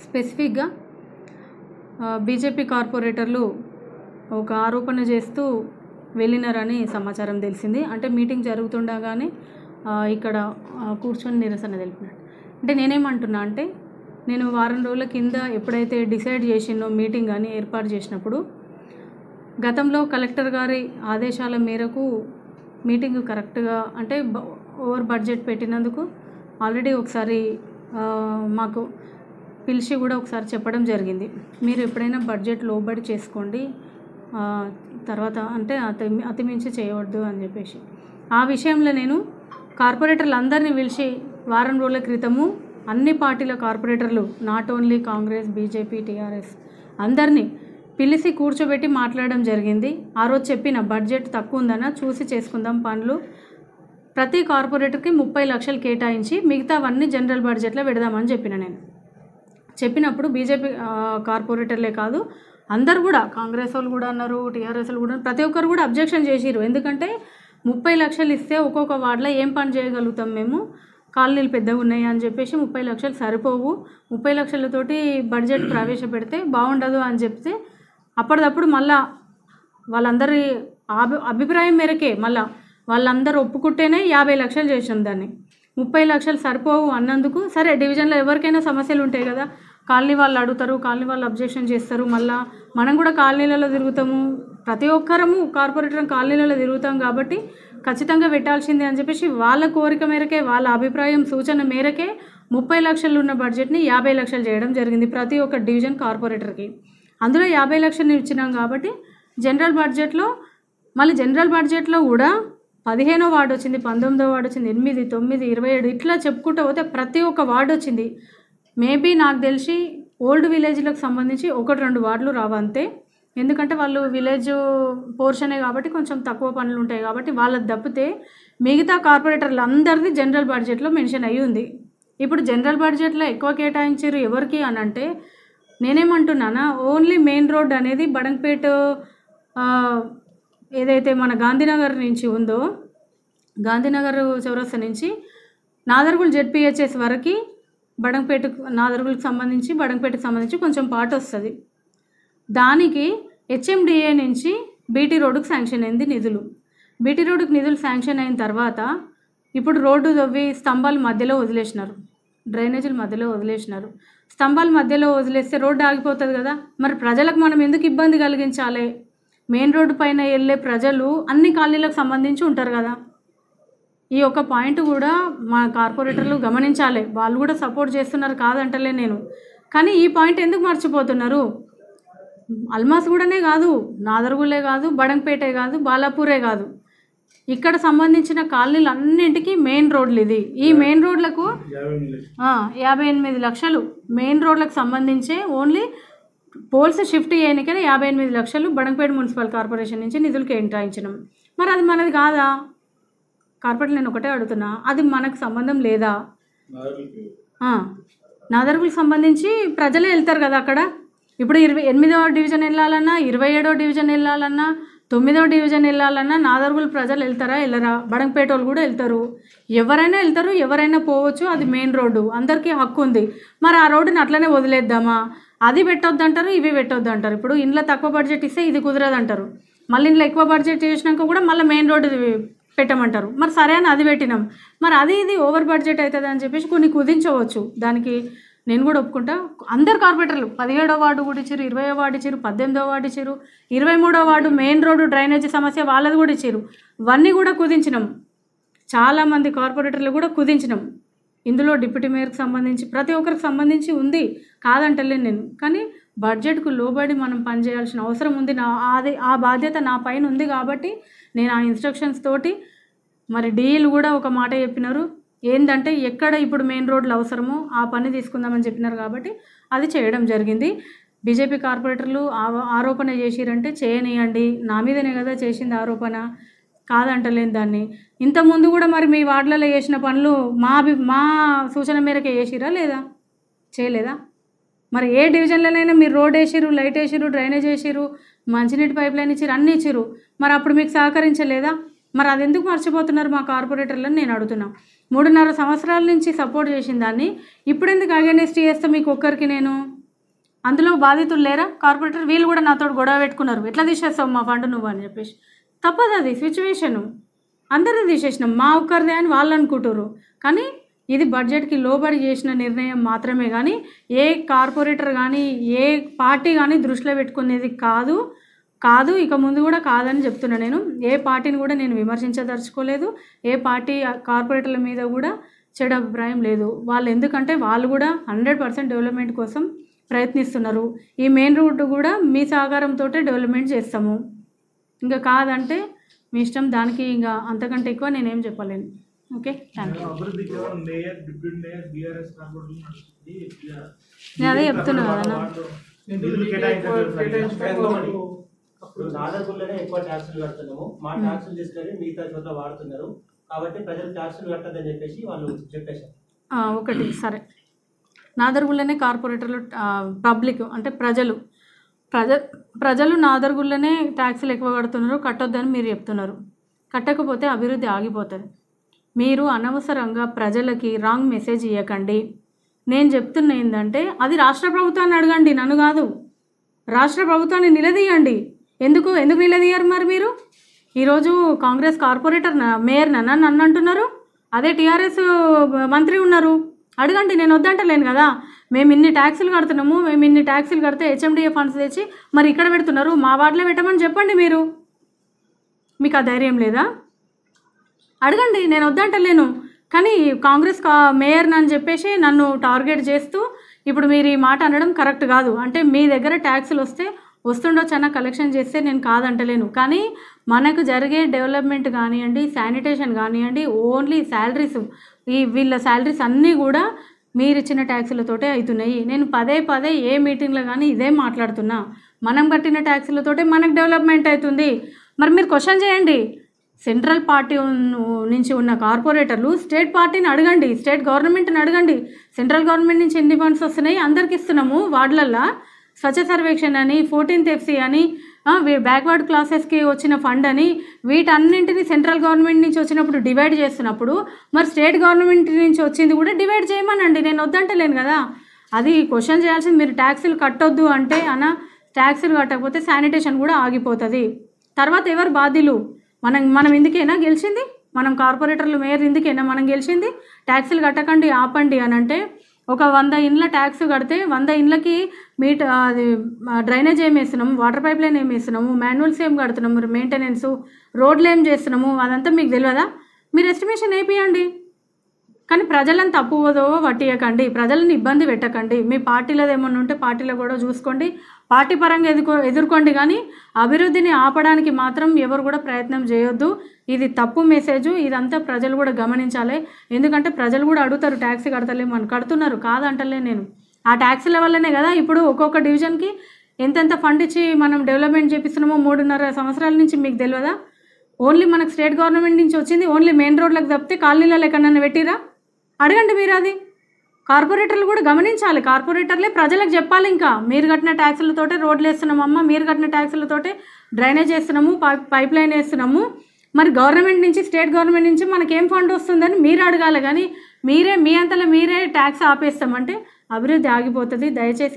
స్పెసిఫిక్గా బీజేపీ కార్పొరేటర్లు ఒక ఆరోపణ చేస్తూ వెళ్ళినారని సమాచారం తెలిసింది. అంటే మీటింగ్ జరుగుతుండగానే ఇక్కడ కూర్చొని నిరసన తెలిపినాడు. అంటే నేనేమంటున్నా అంటే, నేను వారం రోజుల కింద ఎప్పుడైతే డిసైడ్ చేసినో మీటింగ్ అని ఏర్పాటు చేసినప్పుడు, గతంలో కలెక్టర్ గారి ఆదేశాల మేరకు మీటింగ్ కరెక్ట్గా అంటే ఓవర్ బడ్జెట్ పెట్టినందుకు ఆల్రెడీ ఒకసారి మాకు పిలిచి కూడా ఒకసారి చెప్పడం జరిగింది. మీరు ఎప్పుడైనా బడ్జెట్ లోబడి చేసుకోండి, తర్వాత అంటే అతిమించి చేయవద్దు అని చెప్పేసి. ఆ విషయంలో నేను కార్పొరేటర్లు అందరినీ పిలిచి వారం రోజుల క్రితము అన్ని పార్టీల కార్పొరేటర్లు, not only Congress, BJP, TRS అందరినీ పిలిచి కూర్చోబెట్టి మాట్లాడడం జరిగింది. ఆ రోజు చెప్పిన బడ్జెట్ తక్కువ ఉందన్న, చూసి చేసుకుందాం పనులు, ప్రతి కార్పొరేటర్కి 30 లక్షలు కేటాయించి మిగతావన్నీ జనరల్ బడ్జెట్లో పెడదామని చెప్పిన. నేను చెప్పినప్పుడు బీజేపీ కార్పొరేటర్లే కాదు అందరు కూడా, కాంగ్రెస్ వాళ్ళు కూడా అన్నారు, టీఆర్ఎస్ వాళ్ళు కూడా, ప్రతి ఒక్కరు కూడా అబ్జెక్షన్ చేసిరు. ఎందుకంటే 30 లక్షలు ఇస్తే ఒక్కొక్క వార్డులో ఏం పని చేయగలుగుతాం మేము, కాలనీలు పెద్దగా ఉన్నాయి అని చెప్పేసి 30 లక్షలు సరిపోవు, 30 లక్షలతోటి బడ్జెట్ ప్రవేశపెడితే బాగుండదు అని చెప్తే, అప్పటిదప్పుడు మళ్ళా వాళ్ళందరి అభిప్రాయం మేరకే మళ్ళా వాళ్ళందరూ ఒప్పుకుంటేనే 50 లక్షలు చేసాం దాన్ని. 30 లక్షలు సరిపోవు అన్నందుకు సరే, డివిజన్లో ఎవరికైనా సమస్యలు ఉంటాయి కదా, కాలనీ వాళ్ళు అడుగుతారు, కాలనీ వాళ్ళు అబ్జెక్షన్ చేస్తారు, మళ్ళీ మనం కూడా కాలనీలలో తిరుగుతాము, ప్రతి ఒక్కరము కార్పొరేటర్ కాలనీలలో తిరుగుతాం కాబట్టి ఖచ్చితంగా పెట్టాల్సిందే అని చెప్పేసి వాళ్ళ కోరిక మేరకే, వాళ్ళ అభిప్రాయం సూచన మేరకే 30 లక్షలు ఉన్న బడ్జెట్ని 50 లక్షలు చేయడం జరిగింది ప్రతి ఒక్క డివిజన్ కార్పొరేటర్కి. అందులో 50 లక్షలు ఇచ్చినాం కాబట్టి జనరల్ బడ్జెట్లో, మళ్ళీ జనరల్ బడ్జెట్లో కూడా 15వ వార్డు వచ్చింది, 19వ వార్డు వచ్చింది, 8, 9, 27 ఇట్లా చెప్పుకుంటూ పోతే ప్రతి ఒక్క వార్డు వచ్చింది. మేబీ నాకు తెలిసి ఓల్డ్ విలేజ్లకు సంబంధించి 1-2 వార్డులు రావంతే, ఎందుకంటే వాళ్ళు విలేజ్ పోర్షనే కాబట్టి కొంచెం తక్కువ పనులు ఉంటాయి కాబట్టి వాళ్ళది తప్పితే మిగతా కార్పొరేటర్లు అందరిది జనరల్ బడ్జెట్లో మెన్షన్ అయ్యి ఉంది. ఇప్పుడు జనరల్ బడ్జెట్లో ఎక్కువ కేటాయించారు ఎవరికి అని అంటే, నేనేమంటున్నానా, ఓన్లీ మెయిన్ రోడ్ అనేది బడంగపేట ఏదైతే మన గాంధీనగర్ నుంచి ఉందో, గాంధీనగర్ చౌరస్తా నుంచి నాదర్గుల్ జెడ్పీహెచ్ఎస్ వరకు బడంగపేట, నాదర్గులకు సంబంధించి బడంగపేటకు సంబంధించి కొంచెం పార్ట్ వస్తుంది. దానికి హెచ్ఎండిఏ నుంచి బీటీ రోడ్డుకు శాంక్షన్ అయింది నిధులు. బీటీ రోడ్డుకు నిధులు శాంక్షన్ అయిన తర్వాత ఇప్పుడు రోడ్డు తవ్వి స్తంభాల మధ్యలో వదిలేసినారు, డ్రైనేజీల మధ్యలో వదిలేసినారు. స్తంభాల మధ్యలో వదిలేస్తే రోడ్డు ఆగిపోతుంది కదా, మరి ప్రజలకు మనం ఎందుకు ఇబ్బంది కలిగించాలి? మెయిన్ రోడ్డు పైన వెళ్ళే ప్రజలు అన్ని కాలనీలకు సంబంధించి ఉంటారు కదా. ఈ ఒక్క పాయింట్ కూడా మా కార్పొరేటర్లు గమనించాలి. వాళ్ళు కూడా సపోర్ట్ చేస్తున్నారు కాదంటలే నేను, కానీ ఈ పాయింట్ ఎందుకు మర్చిపోతున్నారు? అల్మాస్గూడనే కాదు, నాదర్గులే కాదు, బడంగపేటే కాదు, బాలాపూరే కాదు, ఇక్కడ సంబంధించిన కాలనీలు అన్నింటికీ మెయిన్ రోడ్లు ఇది. ఈ మెయిన్ రోడ్లకు 58 లక్షలు మెయిన్ రోడ్లకు సంబంధించే ఓన్లీ పోల్స్ షిఫ్ట్ చేయడానికైనా 58 లక్షలు బడంగపేట మున్సిపల్ కార్పొరేషన్ నుంచి నిధులు కేటాయించినాం. మరి అది మనది కాదా? కార్పొరేటర్ నేను ఒకటే అడుగుతున్నా, అది మనకు సంబంధం లేదా? నాదర్గులకు సంబంధించి ప్రజలే వెళ్తారు కదా అక్కడ. ఇప్పుడు 28వ డివిజన్ వెళ్ళాలన్నా, 27వ డివిజన్ వెళ్ళాలన్నా, 9వ డివిజన్ వెళ్ళాలన్నా నాదర్గుల ప్రజలు వెళ్తారా వెళ్ళరా? బడంగపేట వాళ్ళు కూడా వెళ్తారు, ఎవరైనా వెళ్తారు, ఎవరైనా పోవచ్చు, అది మెయిన్ రోడ్డు, అందరికీ హక్కు ఉంది. మరి ఆ రోడ్డుని అట్లనే వదిలేద్దామా? అది పెట్టొద్దు అంటారు, ఇవి పెట్టొద్దు అంటారు. ఇప్పుడు ఇంట్లో తక్కువ బడ్జెట్ ఇస్తే ఇది కుదరదు అంటారు, మళ్ళీ ఇంట్లో ఎక్కువ బడ్జెట్ చేసినాక కూడా మళ్ళీ మెయిన్ రోడ్డు పెట్టమంటారు. మరి సరే అని అది పెట్టినాం, మరి అది ఇది ఓవర్ బడ్జెట్ అవుతుంది అని చెప్పేసి కొన్ని కుదించవచ్చు. దానికి నేను కూడా ఒప్పుకుంటా. అందరు కార్పొరేటర్లు 17వ వార్డు కూడా ఇచ్చారు, 20వ వార్డు ఇచ్చారు, 18వ వార్డు ఇచ్చారు, 23వ వార్డు మెయిన్ రోడ్డు డ్రైనేజీ సమస్య వాళ్ళది కూడా ఇచ్చారు. ఇవన్నీ కూడా కుదించినాం, చాలామంది కార్పొరేటర్లు కూడా కుదించినాం. ఇందులో డిప్యూటీ మేయర్కి సంబంధించి ప్రతి ఒక్కరికి సంబంధించి ఉంది, కాదంటలేను నేను, కానీ బడ్జెట్కు లోబడి మనం పనిచేయాల్సిన అవసరం ఉంది. ఆ బాధ్యత నా పైన ఉంది కాబట్టి నేను ఆ ఇన్స్ట్రక్షన్స్ తోటి, మరి డీలు కూడా ఒక మాట చెప్పినారు, ఏంటంటే ఎక్కడ ఇప్పుడు మెయిన్ రోడ్లు అవసరమో ఆ పని తీసుకుందామని చెప్పినారు కాబట్టి అది చేయడం జరిగింది. బీజేపీ కార్పొరేటర్లు ఆరోపణ చేసిరంటే చేయనియండి, నా మీదనే కదా చేసింది ఆరోపణ, కాదంటలేని దాన్ని. ఇంతకుముందు కూడా మరి మీ వార్డులలో చేసిన పనులు మా సూచన మేరకే చేసిరా లేదా? చేయలేదా? మరి ఏ డివిజన్లోనైనా మీరు రోడ్ వేసిరు, లైట్ వేసిరు, డ్రైనేజ్ వేసిరు, మంచినీటి పైప్ లైన్ ఇచ్చిరు, అన్నీ ఇచ్చిరు, మరి అప్పుడు మీకు సహకరించలేదా? మరి అది ఎందుకు మర్చిపోతున్నారు మా కార్పొరేటర్లను నేను అడుగుతున్నా. 3.5 సంవత్సరాల నుంచి సపోర్ట్ చేసిన దాన్ని ఇప్పుడు ఎందుకు అగైనెస్ట్ చేస్తా మీకు ఒక్కరికి నేను? అందులో బాధితులు లేరా కార్పొరేటర్? వీళ్ళు కూడా నాతో గొడవ పెట్టుకున్నారు, ఎట్లా తీసేస్తావు మా ఫండ్ నువ్వు అని చెప్పేసి. తప్పదు, అది సిచ్యువేషను. అందరినీ తీసేసినాం, మా ఒక్కరిదే అని వాళ్ళు అనుకుంటారు. కానీ ఇది బడ్జెట్కి లోబడి చేసిన నిర్ణయం మాత్రమే, కానీ ఏ కార్పొరేటర్ కానీ ఏ పార్టీ కానీ దృష్టిలో పెట్టుకునేది కాదు. ఇక ముందు కూడా కాదని చెప్తున్నా. నేను ఏ పార్టీని కూడా నేను విమర్శించదలుచుకోలేదు. ఏ పార్టీ కార్పొరేటర్ల మీద కూడా చెడు అభిప్రాయం లేదు. వాళ్ళు ఎందుకంటే వాళ్ళు కూడా 100% డెవలప్మెంట్ కోసం ప్రయత్నిస్తున్నారు. ఈ మెయిన్ రోడ్డు కూడా మీ సహకారంతో డెవలప్మెంట్ చేస్తాము. ఇంకా కాదంటే మీ ఇష్టం. దానికి ఇంకా అంతకంటే ఎక్కువ నేనేం చెప్పలేను. Okay, thank you. నేను అదే చెప్తున్నా కదా. నాదర్గుల్లోనే ఎక్కువ ట్యాక్సులు కడుతున్నాము, మా ట్యాక్సులు తీసుకొని మిగతా చోట్ల వాడుతున్నారు కాబట్టి ప్రజలు ట్యాక్సులు కట్టదని చెప్పేసి వాళ్ళు చెప్పేశారు. ఒకటి సరే, నాదర్గుల్లోనే కార్పొరేటర్లు పబ్లిక్ అంటే ప్రజలు నాదర్గుల్లోనే ట్యాక్సులు ఎక్కువ కడుతున్నారు, కట్టొద్దని మీరు చెప్తున్నారు. కట్టకపోతే అభివృద్ధి ఆగిపోతుంది. మీరు అనవసరంగా ప్రజలకి రాంగ్ మెసేజ్ ఇవ్వకండి. నేను చెప్తున్నా ఏంటంటే అది రాష్ట్ర ప్రభుత్వాన్ని అడగండి, నన్ను కాదు. రాష్ట్ర ప్రభుత్వాన్ని నిలదీయండి. ఎందుకు నిలదీయరు మరి మీరు? ఈరోజు కాంగ్రెస్ కార్పొరేటర్ మేయర్ నన్ను అంటున్నారు, అదే టీఆర్ఎస్ మంత్రి ఉన్నారు. అడగండి, నేను వద్దంటలేను కదా. మేము ఇన్ని ట్యాక్సులు కడుతున్నాము, మేము ఇన్ని ట్యాక్సులు కడితే హెచ్ఎండిఏ ఫండ్స్ తెచ్చి మరి ఇక్కడ పెడుతున్నారు, మా వార్డులో పెట్టమని చెప్పండి. మీకు ఆ ధైర్యం లేదా? అడగండి, నేను వద్దంటలేను. కానీ కాంగ్రెస్ మేయర్ అని చెప్పేసి నన్ను టార్గెట్ చేస్తూ ఇప్పుడు మీరు ఈ మాట అనడం కరెక్ట్ కాదు. అంటే మీ దగ్గర ట్యాక్సులు వస్తుండొచ్చు అన్న కలెక్షన్ చేస్తే నేను కాదంటలేను. కానీ మనకు జరిగే డెవలప్మెంట్ కానివ్వండి, శానిటేషన్ కానివ్వండి, ఓన్లీ శాలరీస్, వీళ్ళ శాలరీస్ అన్నీ కూడా మీరు ఇచ్చిన ట్యాక్సులతోటే అవుతున్నాయి. నేను పదే ఏ మీటింగ్లో కానీ ఇదే మాట్లాడుతున్నా. మనం కట్టిన ట్యాక్సులతోటే మనకు డెవలప్మెంట్ అవుతుంది. మరి మీరు క్వశ్చన్ చేయండి. సెంట్రల్ పార్టీ నుంచి ఉన్న కార్పొరేటర్లు స్టేట్ పార్టీని అడగండి, స్టేట్ గవర్నమెంట్ని అడగండి. సెంట్రల్ గవర్నమెంట్ నుంచి ఎన్ని ఫండ్స్ వస్తున్నాయి, అందరికి ఇస్తున్నాము. వార్డులల్లో స్వచ్ఛ సర్వేక్షణ అని, 14th FC అని, బ్యాక్వర్డ్ క్లాసెస్కి వచ్చిన ఫండ్ అని, వీటన్నింటినీ సెంట్రల్ గవర్నమెంట్ నుంచి వచ్చినప్పుడు డివైడ్ చేస్తున్నప్పుడు మరి స్టేట్ గవర్నమెంట్ నుంచి వచ్చింది కూడా డివైడ్ చేయమనండి. నేను వద్దంటలేను కదా. అది క్వశ్చన్ చేయాల్సింది మీరు. ట్యాక్సులు కట్టొద్దు అంటే ట్యాక్సులు కట్టకపోతే శానిటేషన్ కూడా ఆగిపోతుంది. తర్వాత ఎవరు బాధ్యులు? మనం ఇందుకేనా గెలిచింది? మనం కార్పొరేటర్లు మేయర్ ఇందుకేనా మనం గెలిచింది? ట్యాక్సులు కట్టకండి ఆపండి అని అంటే ఒక 100 ఇండ్ల ట్యాక్స్ కడితే 100 ఇండ్లకి అది డ్రైనేజ్ ఏం వేస్తున్నాము, వాటర్ పైప్ లైన్ ఏం వేస్తున్నాము, మాన్యువల్స్ ఏం కడుతున్నాము, మెయింటెనెన్స్, రోడ్లు ఏం చేస్తున్నాము, అదంతా మీకు తెలియదా? మీరు ఎస్టిమేషన్ వేపియండి. కానీ ప్రజలను తప్పువదో పట్టియకండి, ప్రజలను ఇబ్బంది పెట్టకండి. మీ పార్టీలో ఏమన్నా ఉంటే పార్టీలో కూడా చూసుకోండి, పార్టీ పరంగా ఎదుర్కోండి. కానీ అభివృద్ధిని ఆపడానికి మాత్రం ఎవరు కూడా ప్రయత్నం చేయొద్దు. ఇది తప్పు మెసేజ్. ఇదంతా ప్రజలు కూడా గమనించాలి. ఎందుకంటే ప్రజలు కూడా అడుగుతారు, ట్యాక్స్ కడతలేము అని. కడుతున్నారు, కాదంటలే నేను. ఆ ట్యాక్సుల వల్లనే కదా ఇప్పుడు ఒక్కొక్క డివిజన్కి ఎంతెంత ఫండ్ ఇచ్చి మనం డెవలప్మెంట్ చేపిస్తున్నామో 3.5 సంవత్సరాల నుంచి. మీకు తెలియదా? ఓన్లీ మనకు స్టేట్ గవర్నమెంట్ నుంచి వచ్చింది ఓన్లీ మెయిన్ రోడ్లకు తప్పితే కాలనీలలో ఎక్కడన్నా పెట్టిరా? అడగండి మీరు. అది కార్పొరేటర్లు కూడా గమనించాలి. కార్పొరేటర్లే ప్రజలకు చెప్పాలి. ఇంకా మీరు కట్టిన ట్యాక్సులతోటే రోడ్లు వేస్తున్నామమ్మా, మీరు కట్టిన ట్యాక్సులతోటే డ్రైనేజ్ వేస్తున్నాము, పైప్ లైన్ వేస్తున్నాము. మరి గవర్నమెంట్ నుంచి, స్టేట్ గవర్నమెంట్ నుంచి మనకేం ఫండ్ వస్తుందని మీరు అడగాలి. కానీ మీ అంతలో మీరే ట్యాక్స్ ఆపేస్తామంటే అభివృద్ధి ఆగిపోతుంది. దయచేసి